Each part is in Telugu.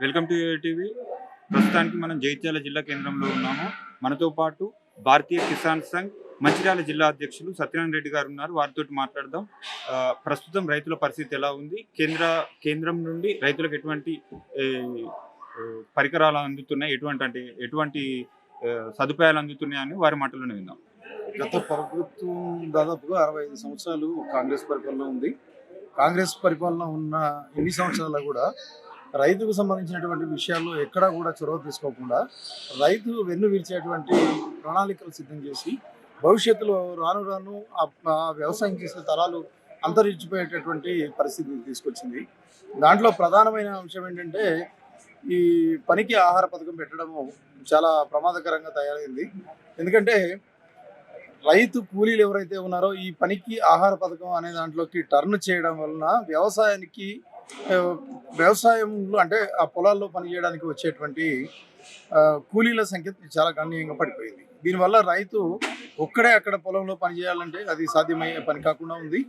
Welcome to TV. ప్రస్తుతానికి మనం జగిత్యాల జిల్లా కేంద్రంలో ఉన్నాము. మనతో పాటు భారతీయ కిసాన్ సంఘ్ మంచిర్యాల జిల్లా అధ్యక్షులు సత్యనారాయణ రెడ్డి గారు ఉన్నారు. వారితో మాట్లాడదాం. ప్రస్తుతం రైతుల పరిస్థితి ఎలా ఉంది, కేంద్రం నుండి రైతులకు ఎటువంటి పరికరాలు అందుతున్నాయి, ఎటువంటి సదుపాయాలు అందుతున్నాయని వారి మాటలోనే విందాం. గత ప్రభుత్వం దాదాపుగా 65 సంవత్సరాలు కాంగ్రెస్ పరిపాలన ఉంది. కాంగ్రెస్ పరిపాలన ఉన్న ఎన్ని సంవత్సరాల్లో కూడా రైతుకు సంబంధించినటువంటి విషయాల్లో ఎక్కడా కూడా చొరవ తీసుకోకుండా రైతు వెన్ను విరిచేటువంటి ప్రణాళికలు సిద్ధం చేసి భవిష్యత్తులో రాను రాను ఆ వ్యవసాయం చేసే తరాలు అంతరించిపోయేటటువంటి పరిస్థితిని తీసుకొచ్చింది. దాంట్లో ప్రధానమైన అంశం ఏంటంటే ఈ పనికి ఆహార పథకం పెట్టడము చాలా ప్రమాదకరంగా తయారైంది. ఎందుకంటే రైతు కూలీలు ఎవరైతే ఉన్నారో ఈ పనికి ఆహార పథకం అనే దాంట్లోకి టర్న్ చేయడం వలన వ్యవసాయంలో అంటే ఆ పొలాల్లో పనిచేయడానికి వచ్చేటువంటి కూలీల సంఖ్య చాలా గణనీయంగా పడిపోయింది. దీనివల్ల రైతు ఒక్కడే అక్కడ పొలంలో పనిచేయాలంటే అది సాధ్యమయ్యే పని కాకుండా ఉంది.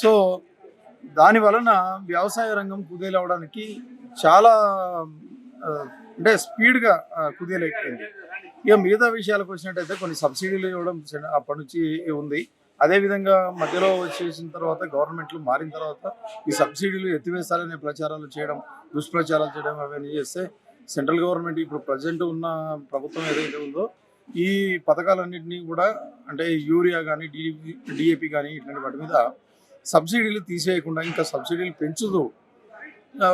సో దాని వలన వ్యవసాయ రంగం కుదేలవడానికి చాలా అంటే స్పీడ్గా కుదేలైపోయింది. ఇక మిగతా విషయాలకు వచ్చినట్టయితే కొన్ని సబ్సిడీలు ఇవ్వడం అప్పటి నుంచి ఉంది. అదేవిధంగా మధ్యలో వచ్చేసిన తర్వాత గవర్నమెంట్లు మారిన తర్వాత ఈ సబ్సిడీలు ఎత్తివేస్తారనే ప్రచారాలు చేయడం, దుష్ప్రచారాలు చేయడం అవన్నీ చేస్తే సెంట్రల్ గవర్నమెంట్ ఇప్పుడు ప్రజెంట్ ఉన్న ప్రభుత్వం ఏదైతే ఉందో ఈ పథకాలన్నింటినీ కూడా అంటే యూరియా కానీ డిఏపి కానీ ఇట్లాంటి వాటి మీద సబ్సిడీలు తీసేయకుండా ఇంకా సబ్సిడీలు పెంచుతూ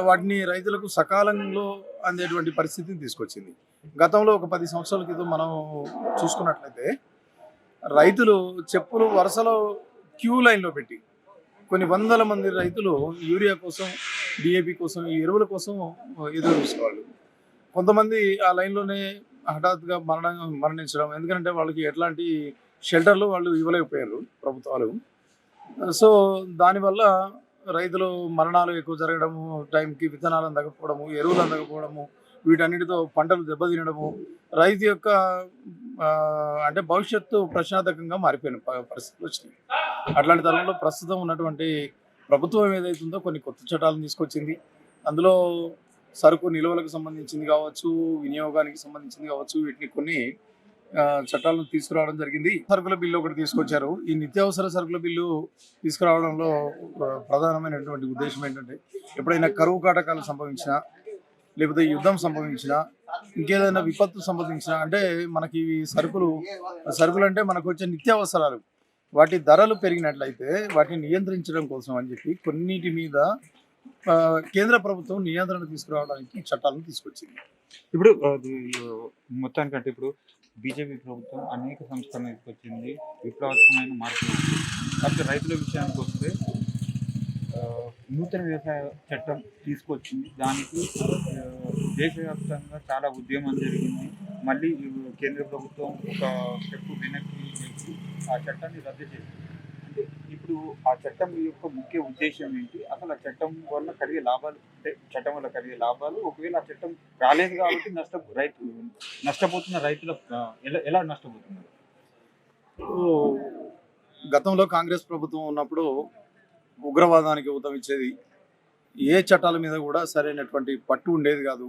వాటిని రైతులకు సకాలంలో అందేటువంటి పరిస్థితిని తీసుకొచ్చింది. గతంలో ఒక 10 సంవత్సరాల క్రితం మనం చూసుకున్నట్లయితే రైతులు చెప్పులు వరుసలో క్యూ లైన్లో పెట్టి కొన్ని వందల మంది రైతులు యూరియా కోసం, డిఏపి కోసం, ఈ ఎరువుల కోసం ఎదురు చూసేవాళ్ళు. కొంతమంది ఆ లైన్లోనే హఠాత్తుగా మరణించడం, ఎందుకంటే వాళ్ళకి ఎట్లాంటి షెల్టర్లు వాళ్ళు ఇవ్వలేకపోయారు ప్రభుత్వాలు. సో దానివల్ల రైతులు మరణాలు ఎక్కువ జరగడము, టైంకి విత్తనాలు అందకపోవడము, ఎరువులు అందకపోవడము, వీటన్నిటితో పంటలు దెబ్బతినడము, రైతు యొక్క అంటే భవిష్యత్తు ప్రశ్నార్థకంగా మారిపోయిన పరిస్థితులు వచ్చినాయి. అట్లాంటి తరంలో ప్రస్తుతం ఉన్నటువంటి ప్రభుత్వం ఏదైతుందో కొన్ని కొత్త చట్టాలను తీసుకొచ్చింది. అందులో సరుకు నిల్వలకు సంబంధించింది కావచ్చు, వినియోగానికి సంబంధించింది కావచ్చు, వీటిని కొన్ని చట్టాలను తీసుకురావడం జరిగింది. సరుకుల బిల్లు ఒకటి తీసుకొచ్చారు. ఈ నిత్యావసర సరుకుల బిల్లు తీసుకురావడంలో ప్రధానమైనటువంటి ఉద్దేశం ఏంటంటే ఎప్పుడైనా కరువు కాటకాలు సంభవించినా, లేకపోతే యుద్ధం సంభవించినా, ఇంకేదైనా విపత్తు సంభవించినా, అంటే మనకి సరుకులు అంటే మనకు వచ్చే నిత్యావసరాలు వాటి ధరలు పెరిగినట్లయితే వాటిని నియంత్రించడం కోసం అని చెప్పి కొన్నిటి మీద కేంద్ర ప్రభుత్వం నియంత్రణ తీసుకురావడానికి చట్టాలను తీసుకొచ్చింది. ఇప్పుడు మొత్తానికంటే ఇప్పుడు బీజేపీ ప్రభుత్వం అనేక సంస్కరణలు తీసుకొచ్చింది, విప్లవాత్మకమైన మార్పులు. కాబట్టి రైతుల విషయానికి వస్తే నూతన వ్యవసాయ చట్టం తీసుకొచ్చింది. దానికి దేశవ్యాప్తంగా చాలా ఉద్యమం జరిగింది. మళ్ళీ కేంద్ర ప్రభుత్వం ఒక స్టెప్ వెనక్కి వెళ్ళి ఆ చట్టాన్ని రద్దు చేసింది. అంటే ఇప్పుడు ఆ చట్టం యొక్క ముఖ్య ఉద్దేశం ఏంటి, అసలు ఆ చట్టం వల్ల కలిగే లాభాలు, అంటే చట్టం వల్ల కలిగే లాభాలు, ఒకవేళ ఆ చట్టం రాలేదు కాబట్టి నష్టపోతున్న రైతుల ఎలా నష్టపోతున్నారు? గతంలో కాంగ్రెస్ ప్రభుత్వం ఉన్నప్పుడు ఉగ్రవాదానికి ఊతమిచ్చేది, ఏ చట్టాల మీద కూడా సరైనటువంటి పట్టు ఉండేది కాదు.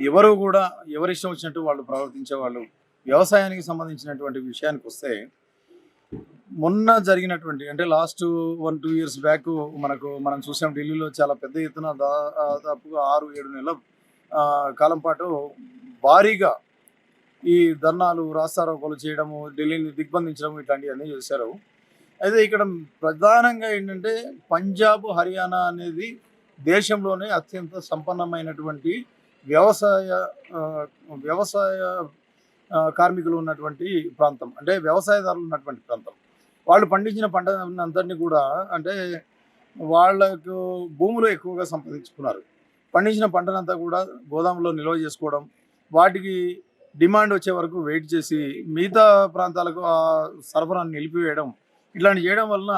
ఎవరు కూడా ఎవరిష్టం వచ్చినట్టు వాళ్ళు ప్రవర్తించేవాళ్ళు. వ్యవసాయానికి సంబంధించినటువంటి విషయానికి వస్తే మొన్న జరిగినటువంటి అంటే లాస్ట్ 1-2 years బ్యాక్ మనం చూసాం, ఢిల్లీలో చాలా పెద్ద ఎత్తున దాదాపుగా 6-7 నెలల కాలం పాటు భారీగా ఈ ధర్నాలు, రాస్తారోకోలు చేయడము, ఢిల్లీని దిగ్బంధించడం, ఇట్లాంటివన్నీ చేశారు. అయితే ఇక్కడ ప్రధానంగా ఏంటంటే పంజాబ్, హర్యానా అనేది దేశంలోనే అత్యంత సంపన్నమైనటువంటి వ్యవసాయ కార్మికులు ఉన్నటువంటి ప్రాంతం, అంటే వ్యవసాయదారులు ఉన్నటువంటి ప్రాంతం. వాళ్ళు పండించిన పంట అంతటిని కూడా అంటే వాళ్ళకు భూములు ఎక్కువగా సంపాదించుకున్నారు. పండించిన పంటనంతా కూడా గోదాములో నిల్వ చేసుకోవడం, వాటికి డిమాండ్ వచ్చే వరకు వెయిట్ చేసి మిగతా ప్రాంతాలకు ఆ సరఫరాను నిలిపివేయడం, ఇట్లాంటి చేయడం వలన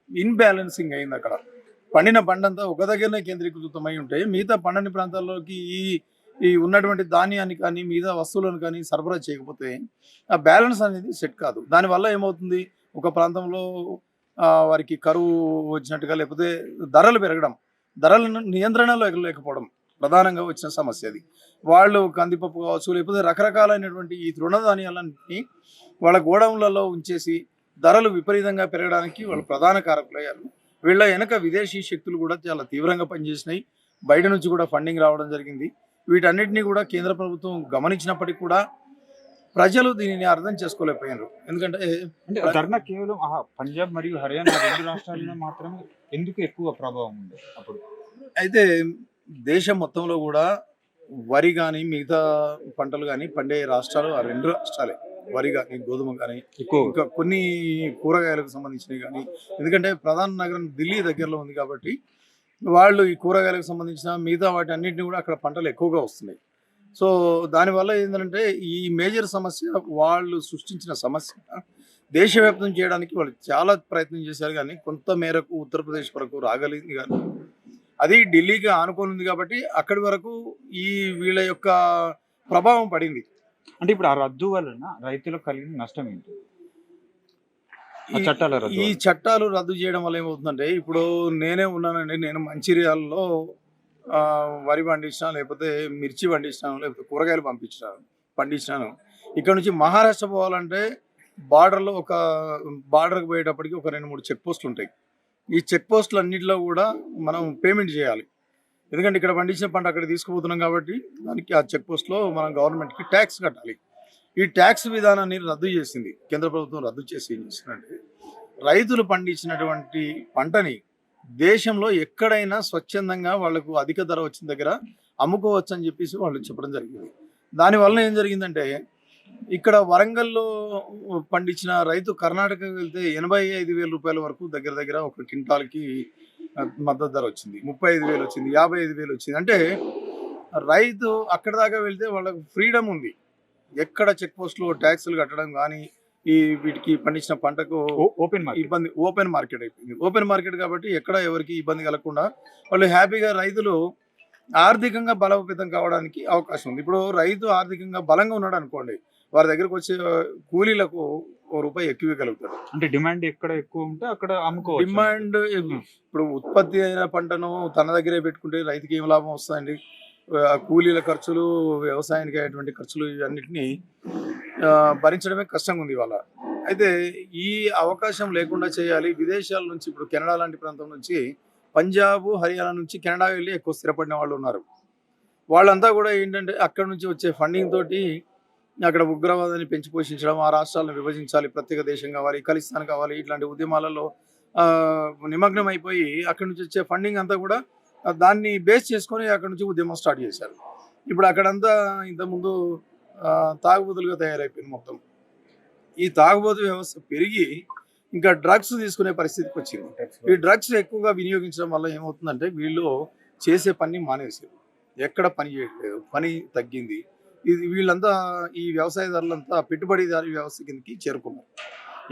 ఇన్బ్యాలెన్సింగ్ అయింది. అక్కడ పండిన పంటంతా ఒక దగ్గరనే కేంద్రీకృతమై ఉంటాయి. మిగతా పండని ప్రాంతాల్లోకి ఈ ఉన్నటువంటి ధాన్యాన్ని కానీ మిగతా వస్తువులను కానీ సరఫరా చేయకపోతే ఆ బ్యాలెన్స్ అనేది సెట్ కాదు. దానివల్ల ఏమవుతుంది, ఒక ప్రాంతంలో వారికి కరువు వచ్చినట్టుగా, లేకపోతే ధరలు పెరగడం, ధరలను నియంత్రణలో లేకపోవడం, ప్రధానంగా వచ్చిన సమస్య అది. వాళ్ళు కందిపప్పు కావచ్చు, లేకపోతే రకరకాలైనటువంటి ఈ తృణధాన్యాలన్నింటినీ వాళ్ళ గోడౌన్లలో ఉంచేసి ధరలు విపరీతంగా పెరగడానికి వాళ్ళు ప్రధాన కారకులయ్యారు. వీళ్ళ వెనక విదేశీ శక్తులు కూడా చాలా తీవ్రంగా పనిచేసినాయి. బయట నుంచి కూడా ఫండింగ్ రావడం జరిగింది. వీటన్నిటినీ కూడా కేంద్ర ప్రభుత్వం గమనించినప్పటికీ కూడా ప్రజలు దీనిని అర్థం చేసుకోలేకపోయారు. ఎందుకంటే అంటే ధర్నా కేవలం పంజాబ్ మరియు హర్యానా 2 రాష్ట్రాల్లో మాత్రమే ఎందుకు ఎక్కువ ప్రభావం ఉంది అప్పుడు? అయితే దేశం మొత్తంలో కూడా వరి కానీ మిగతా పంటలు కానీ పండే రాష్ట్రాలు ఆ 2 రాష్ట్రాలే. వరి కానీ, గోధుమ కానీ, ఇంకా కొన్ని కూరగాయలకు సంబంధించినవి కానీ, ఎందుకంటే ప్రధాన నగరం ఢిల్లీ దగ్గరలో ఉంది కాబట్టి వాళ్ళు ఈ కూరగాయలకు సంబంధించిన మిగతా వాటి అన్నింటినీ కూడా అక్కడ పంటలు ఎక్కువగా వస్తున్నాయి. సో దానివల్ల ఏంటంటే ఈ మేజర్ సమస్య వాళ్ళు సృష్టించిన సమస్య దేశవ్యాప్తం చేయడానికి వాళ్ళు చాలా ప్రయత్నం చేశారు, కానీ కొంత మేరకు ఉత్తరప్రదేశ్ వరకు రాగలిగింది. కానీ అది ఢిల్లీకి ఆనుకొని ఉంది కాబట్టి అక్కడి వరకు ఈ వీళ్ళ యొక్క ప్రభావం పడింది. అంటే ఇప్పుడు ఆ రద్దు వలన రైతులకు కలిగిన నష్టం ఏంటి? ఈ చట్టాలు రద్దు చేయడం వల్ల ఏమవుతుందంటే, ఇప్పుడు నేనే ఉన్నానండి, నేను మంచిర్యాలలో వరి పండించినాను, లేకపోతే మిర్చి పండించినాను, లేకపోతే కూరగాయలు పండించినాను. ఇక్కడ నుంచి మహారాష్ట్ర పోవాలంటే బార్డర్లో బార్డర్కి పోయేటప్పటికి ఒక 2-3 చెక్ పోస్టులు ఉంటాయి. ఈ చెక్ పోస్టులు అన్నింటిలో కూడా మనం పేమెంట్ చేయాలి. ఎందుకంటే ఇక్కడ పండించిన పంట అక్కడ తీసుకుపోతున్నాం కాబట్టి దానికి ఆ చెక్ పోస్ట్లో మనం గవర్నమెంట్కి ట్యాక్స్ కట్టాలి. ఈ ట్యాక్స్ విధానాన్ని రద్దు చేసింది కేంద్ర ప్రభుత్వం. రద్దు చేసి ఏం చేసిందంటే, రైతులు పండించినటువంటి పంటని దేశంలో ఎక్కడైనా స్వచ్ఛందంగా వాళ్లకు అధిక ధర వచ్చిన దగ్గర అమ్ముకోవచ్చు అని చెప్పేసి వాళ్ళు చెప్పడం జరిగింది. దానివల్ల ఏం జరిగిందంటే, ఇక్కడ వరంగల్లో పండించిన రైతు కర్ణాటకకి వెళ్తే 85,000 రూపాయల వరకు దగ్గర దగ్గర ఒక క్వింటాల్కి మద్దతు ధర వచ్చింది. 35,000 వచ్చింది, 55,000 వచ్చింది. అంటే రైతు అక్కడ దాకా వెళ్తే వాళ్ళకు ఫ్రీడమ్ ఉంది. ఎక్కడ చెక్ పోస్టులు ట్యాక్సులు కట్టడం కానీ, ఈ వీటికి పండించిన పంటకు ఓపెన్ మార్కెట్ అయిపోయింది. ఓపెన్ మార్కెట్ కాబట్టి ఎక్కడ ఎవరికి ఇబ్బంది కలగకుండా వాళ్ళు హ్యాపీగా రైతులు ఆర్థికంగా బలోపేతం కావడానికి అవకాశం ఉంది. ఇప్పుడు రైతు ఆర్థికంగా బలంగా ఉన్నాడు అనుకోండి, వారి దగ్గరకు వచ్చే కూలీలకు ₹1 ఎక్కువ ఇవ్వగలుగుతాడు. అంటే డిమాండ్ ఎక్కడ ఎక్కువ ఉంటే అక్కడ అమ్ముకోవచ్చు. డిమాండ్ ఇప్పుడు ఉత్పత్తి అయిన పంటను తన దగ్గరే పెట్టుకుంటే రైతుకి ఏం లాభం వస్తుందండి? కూలీల ఖర్చులు, వ్యవసాయానికి అయ్యేటువంటి ఖర్చులు ఇవన్నిటినీ భరించడమే కష్టంగా ఉంది ఇవాళ. అయితే ఈ అవకాశం లేకుండా చేయాలి. విదేశాల నుంచి, ఇప్పుడు కెనడా లాంటి ప్రాంతం నుంచి, పంజాబ్, హర్యానా నుంచి కెనడా వెళ్ళి ఎక్కువ స్థిరపడిన వాళ్ళు ఉన్నారు. వాళ్ళంతా కూడా ఏంటంటే అక్కడ నుంచి వచ్చే ఫండింగ్ తోటి అక్కడ ఉగ్రవాదాన్ని పెంచి పోషించడం, ఆ రాష్ట్రాలను విభజించాలి, ప్రత్యేక దేశం కావాలి, ఖలిస్తాన్ కావాలి, ఇట్లాంటి ఉద్యమాలలో నిమగ్నం అయిపోయి అక్కడి నుంచి వచ్చే ఫండింగ్ అంతా కూడా దాన్ని బేస్ చేసుకొని అక్కడ నుంచి ఉద్యమం స్టార్ట్ చేశారు. ఇప్పుడు అక్కడంతా ఇంతకుముందు తాగుబోతులుగా తయారైపోయింది మొత్తం. ఈ తాగుబోతు వ్యవస్థ పెరిగి ఇంకా డ్రగ్స్ తీసుకునే పరిస్థితికి వచ్చింది. ఈ డ్రగ్స్ ఎక్కువగా వినియోగించడం వల్ల ఏమవుతుందంటే, వీళ్ళు చేసే పని మానేసారు, ఎక్కడ పని చేయట్లేదు, పని తగ్గింది. వీళ్ళంతా ఈ వ్యవసాయదారులంతా పెట్టుబడిదారి వ్యవస్థ కిందకి చేరుకున్నారు.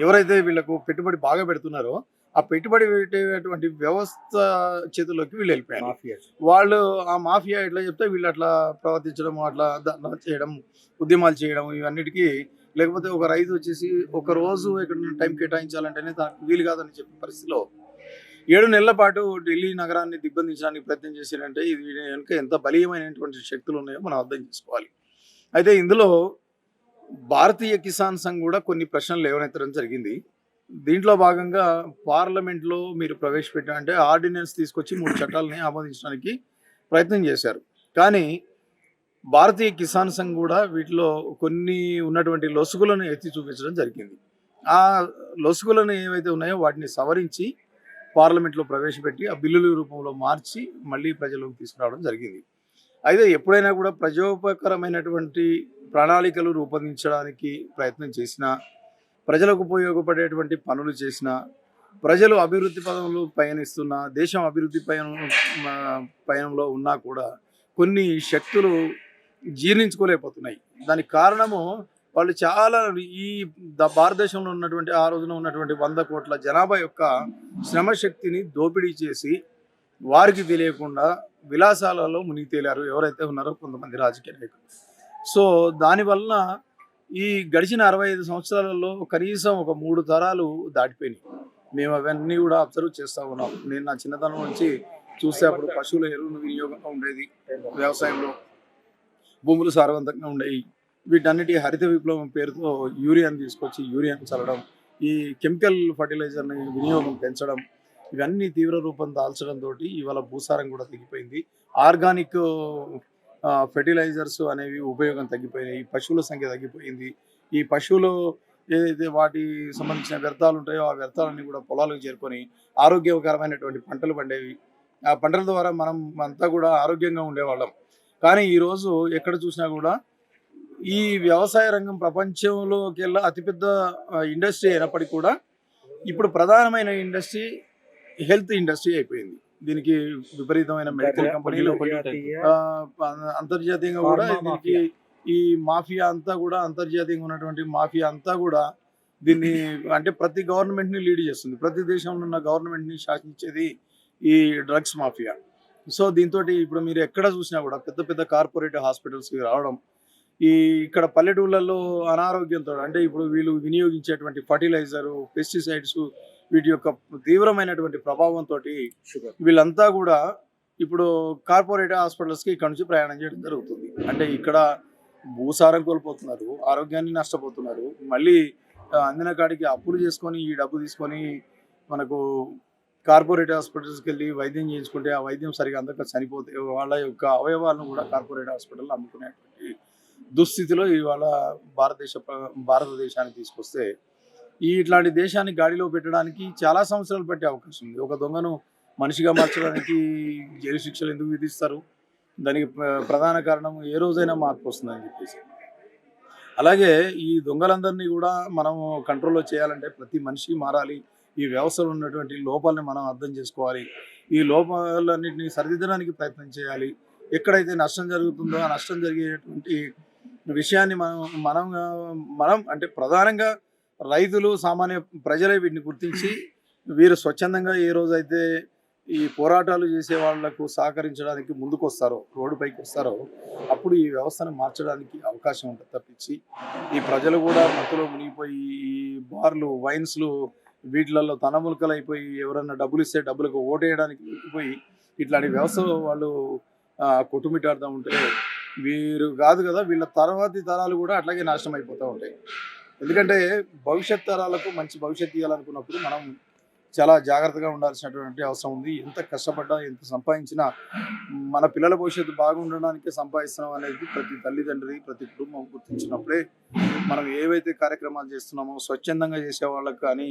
ఎవరైతే వీళ్ళకు పెట్టుబడి బాగా పెడుతున్నారో ఆ పెట్టుబడి పెట్టేటువంటి వ్యవస్థ చేతుల్లోకి వీళ్ళు వెళ్ళిపోయారు. వాళ్ళు ఆ మాఫియా ఎట్లా చెప్తే వీళ్ళు అట్లా ప్రవర్తించడం, అట్లా చేయడం, ఉద్యమాలు చేయడం, ఇవన్నిటికీ. లేకపోతే ఒక రైతు వచ్చేసి ఒక రోజు ఇక్కడ టైం కేటాయించాలంటేనే దానికి వీలు కాదని చెప్పే పరిస్థితిలో 7 నెలల పాటు ఢిల్లీ నగరాన్ని దిగ్బంధించడానికి ప్రయత్నం చేశారంటే ఇది వెనుక ఎంత బలీయమైనటువంటి శక్తులు ఉన్నాయో మనం అర్థం చేసుకోవాలి. అయితే ఇందులో భారతీయ కిసాన్ సంఘ్ కూడా కొన్ని ప్రశ్నలు లేవనెత్తడం జరిగింది. దీంట్లో భాగంగా పార్లమెంట్లో మీరు ప్రవేశపెట్టారంటే ఆర్డినెన్స్ తీసుకొచ్చి 3 చట్టాలని ఆమోదించడానికి ప్రయత్నం చేశారు. కానీ భారతీయ కిసాన్ సంఘ్ కూడా వీటిలో కొన్ని ఉన్నటువంటి లొసుగులను ఎత్తి చూపించడం జరిగింది. ఆ లొసుగులను ఏవైతే ఉన్నాయో వాటిని సవరించి పార్లమెంట్లో ప్రవేశపెట్టి ఆ బిల్లుల రూపంలో మార్చి మళ్ళీ ప్రజలకు తీసుకురావడం జరిగింది. అయితే ఎప్పుడైనా కూడా ప్రజోపకరమైనటువంటి ప్రణాళికలు రూపొందించడానికి ప్రయత్నం చేసినా, ప్రజలకు ఉపయోగపడేటువంటి పనులు చేసినా, ప్రజలు అభివృద్ధి పదంలో పయనిస్తున్నా, దేశం అభివృద్ధి పయనంలో ఉన్నా కూడా కొన్ని శక్తులు జీర్ణించుకోలేకపోతున్నాయి. దానికి కారణము వాళ్ళు చాలా ఈ భారతదేశంలో ఉన్నటువంటి ఆ రోజున ఉన్నటువంటి 100 కోట్ల జనాభా యొక్క శ్రమశక్తిని దోపిడీ చేసి వారికి తెలియకుండా విలాసాలలో మునిగి తేలారు ఎవరైతే ఉన్నారో కొంతమంది రాజకీయ నాయకులు. సో దానివల్ల ఈ గడిచిన 65 సంవత్సరాలలో కనీసం ఒక 3 తరాలు దాటిపోయినాయి. మేము అవన్నీ కూడా అబ్జర్వ్ చేస్తూ ఉన్నాం. నేను నా చిన్నతనం నుంచి చూస్తే అప్పుడు పశువుల ఎరువుల వినియోగంగా ఉండేది, వ్యవసాయంలో భూములు సారవంతంగా ఉండేవి. వీటన్నిటి హరిత విప్లవం పేరుతో యూరియాని తీసుకొచ్చి యూరియాని చల్లడం, ఈ కెమికల్ ఫర్టిలైజర్ని వినియోగం పెంచడం, ఇవన్నీ తీవ్ర రూపం దాల్చడంతో ఇవాళ భూసారం కూడా తగ్గిపోయింది. ఆర్గానిక్ ఫెర్టిలైజర్స్ అనేవి ఉపయోగం తగ్గిపోయినాయి, పశువుల సంఖ్య తగ్గిపోయింది. ఈ పశువులు ఏదైతే వాటి సంబంధించిన వ్యర్థాలు ఉంటాయో ఆ వ్యర్థాలన్నీ కూడా పొలాలకు చేరుకొని ఆరోగ్యకరమైనటువంటి పంటలు పండేవి. ఆ పంటల ద్వారా మనం అంతా కూడా ఆరోగ్యంగా ఉండేవాళ్ళం. కానీ ఈరోజు ఎక్కడ చూసినా కూడా ఈ వ్యవసాయ రంగం ప్రపంచంలోకెల్లా అతిపెద్ద ఇండస్ట్రీ అయినప్పటికీ కూడా ఇప్పుడు ప్రధానమైన ఇండస్ట్రీ హెల్త్ ఇండస్ట్రీ అయిపోయింది. దీనికి విపరీతమైన మెడికల్ కంపెనీలు, అంతర్జాతీయంగా కూడా దీనికి ఈ మాఫియా అంతా కూడా, అంతర్జాతీయంగా ఉన్నటువంటి మాఫియా అంతా కూడా దీన్ని అంటే ప్రతి గవర్నమెంట్ని లీడ్ చేస్తుంది. ప్రతి దేశంలో ఉన్న గవర్నమెంట్ని శాసించేది ఈ డ్రగ్స్ మాఫియా. సో దీంతో ఇప్పుడు మీరు ఎక్కడ చూసినా కూడా పెద్ద పెద్ద కార్పొరేట్ హాస్పిటల్స్కి రావడం, ఇక్కడ పల్లెటూళ్ళల్లో అనారోగ్యంతో అంటే ఇప్పుడు వీళ్ళు వినియోగించేటువంటి ఫర్టిలైజరు, పెస్టిసైడ్స్ వీటి యొక్క తీవ్రమైనటువంటి ప్రభావంతో వీళ్ళంతా కూడా ఇప్పుడు కార్పొరేట్ హాస్పిటల్స్కి ఇక్కడ నుంచి ప్రయాణం చేయడం జరుగుతుంది. అంటే ఇక్కడ భూసారం కోల్పోతున్నారు, ఆరోగ్యాన్ని నష్టపోతున్నారు, మళ్ళీ అందిన కాడికి అప్పులు చేసుకొని ఈ డబ్బు తీసుకొని మనకు కార్పొరేట్ హాస్పిటల్స్కి వెళ్ళి వైద్యం చేయించుకుంటే ఆ వైద్యం సరిగా అందక చనిపోతే వాళ్ళ యొక్క అవయవాలను కూడా కార్పొరేట్ హాస్పిటల్ అమ్ముకునేటువంటి దుస్థితిలో ఇవాళ భారతదేశాన్ని తీసుకొస్తే ఇట్లాంటి దేశాన్ని గాడిలో పెట్టడానికి చాలా సంవత్సరాలు పట్టే అవకాశం ఉంది. ఒక దొంగను మనిషిగా మార్చడానికి జైలు శిక్షలు ఎందుకు విధిస్తారు? దానికి ప్రధాన కారణం ఏ రోజైనా మార్పు వస్తుందని చెప్పేసి. అలాగే ఈ దొంగలందరినీ కూడా మనం కంట్రోల్లో చేయాలంటే ప్రతి మనిషి మారాలి. ఈ వ్యవస్థలో ఉన్నటువంటి లోపాలని మనం అర్థం చేసుకోవాలి. ఈ లోపాలన్నింటినీ సరిదిద్దడానికి ప్రయత్నం చేయాలి. ఎక్కడైతే నష్టం జరుగుతుందో ఆ నష్టం జరిగేటువంటి విషయాన్ని మనం అంటే ప్రధానంగా రైతులు, సామాన్య ప్రజలే వీటిని గుర్తించి వీరు స్వచ్ఛందంగా ఏ రోజైతే ఈ పోరాటాలు చేసే వాళ్లకు సహకరించడానికి ముందుకు వస్తారో, రోడ్డుపైకి వస్తారో, అప్పుడు ఈ వ్యవస్థను మార్చడానికి అవకాశం ఉంటుంది తప్పించి ఈ ప్రజలు కూడా మత్తులో మునిగిపోయి ఈ బార్లు, వైన్స్లు వీటిలలో తనములకలైపోయి ఎవరన్నా డబ్బులు ఇస్తే డబ్బులకు ఓటేయడానికి పోయి ఇట్లాంటి వ్యవస్థలో వాళ్ళు కొట్టుమిట్టాడుతూ ఉంటే వీరు కాదు కదా, వీళ్ళ తర్వాతి తరాలు కూడా అట్లాగే నాశనం అయిపోతూ ఉంటాయి. ఎందుకంటే భవిష్యత్ తరాలకు మంచి భవిష్యత్తు ఇవ్వాలనుకున్నప్పుడు మనం చాలా జాగ్రత్తగా ఉండాల్సినటువంటి అవసరం ఉంది. ఎంత కష్టపడ్డా, ఎంత సంపాదించినా మన పిల్లల భవిష్యత్తు బాగుండడానికే సంపాదిస్తున్నాం అనేది ప్రతి తల్లిదండ్రి, ప్రతి కుటుంబం గుర్తించినప్పుడే మనం ఏవైతే కార్యక్రమాలు చేస్తున్నామో స్వచ్ఛందంగా చేసే వాళ్ళకు కానీ